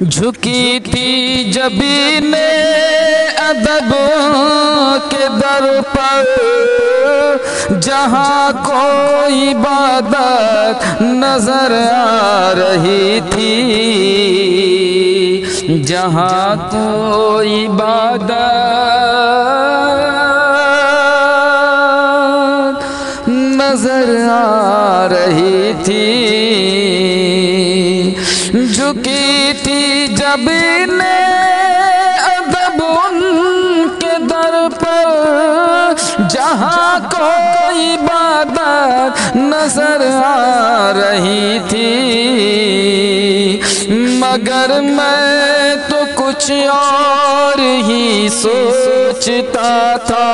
झुकी थी जबीने अदब के दर पर, जहाँ कोई इबादत नजर आ रही थी, जहाँ कोई इबादत नजर आ रही थी। झुकी थी जबीने अदब उनके दर पर, जहाँ कोई इबादत नजर आ रही थी। मगर मैं तो कुछ और ही सोचता था,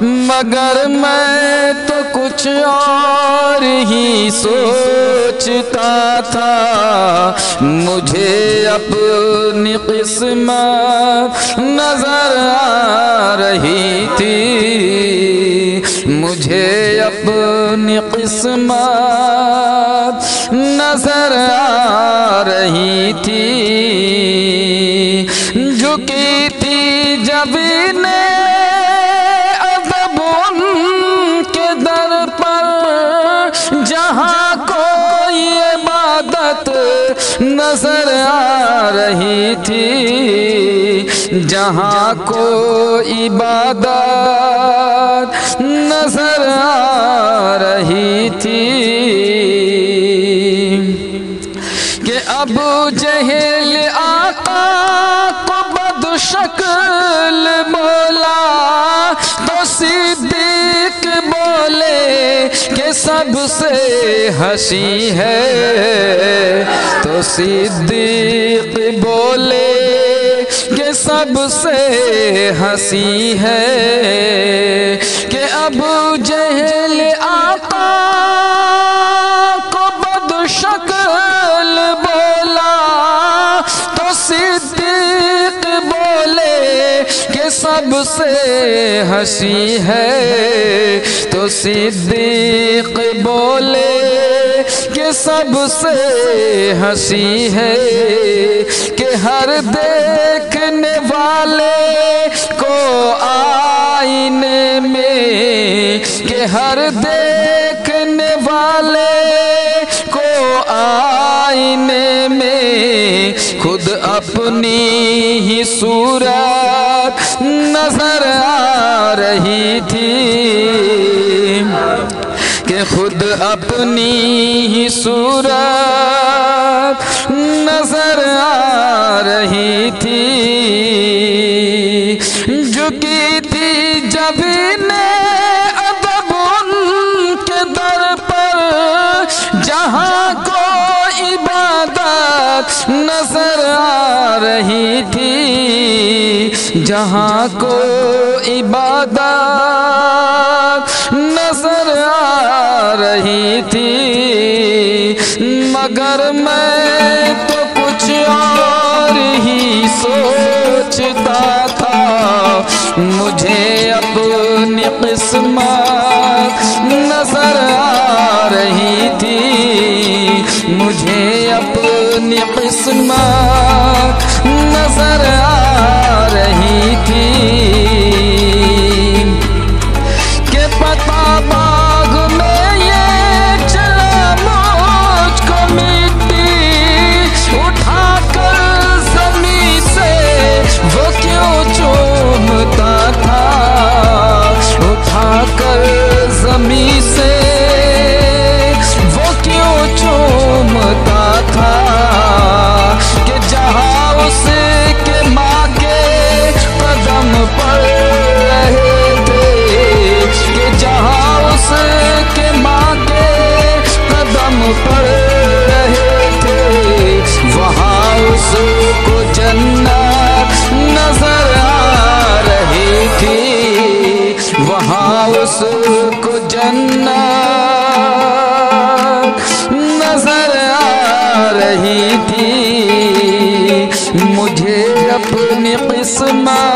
मगर मैं तो कुछ और ही सोचता था। मुझे अपनी किस्मत नजर आ रही थी, मुझे अपनी किस्मत नजर आ रही थी। झुकी थी जबीने जहाँ कोई इबादत नजर आ रही थी, जहाँ कोई इबादत नजर आ रही थी। कि अबू जहल आका को बदशक्ल बोला तो सिद्दीक बोले कि सबसे हंसी है, तो सिद्दीक बोले कि सबसे हंसी है। कि अबू जहल आका को बदशक्ल बोला तो सिद्दीक बोले कि सबसे हंसी है, तो सिद्दीक बोले कि सबसे हंसी है। कि हर देखने वाले को आईने में, कि हर देखने वाले को आईने में खुद अपनी ही सूरत नजर आ रही थी। कि खुद अपनी ही सूरत नजर आ रही थी। झुकी थी जबीने अदब उनके दर पर, जहाँ को इबादत नजर आ रही थी, जहाँ को इबादत नजर आ रही थी। मगर मैं तो कुछ और ही सोचता था, मुझे अपनी किस्मत नजर आ रही थी, मुझे अपनी किस्मत नजर आ रही थी। के पता बाग में ये चला मुझको मिट्टी उठाकर ज़मीं से वो क्यों चूमता था, उठाकर ज़मीं से वो क्यों चूमता था। कि जहाँ उसके माँ के कदम पड़ रहे थे, कि जहाँ उसके माँ के कदम पड़ रहे थे, वहाँ उसको जन्नत नजर आ रही थी, वहाँ उसको जन्नत नजर आ रही थी। मुझे अपनी किस्मत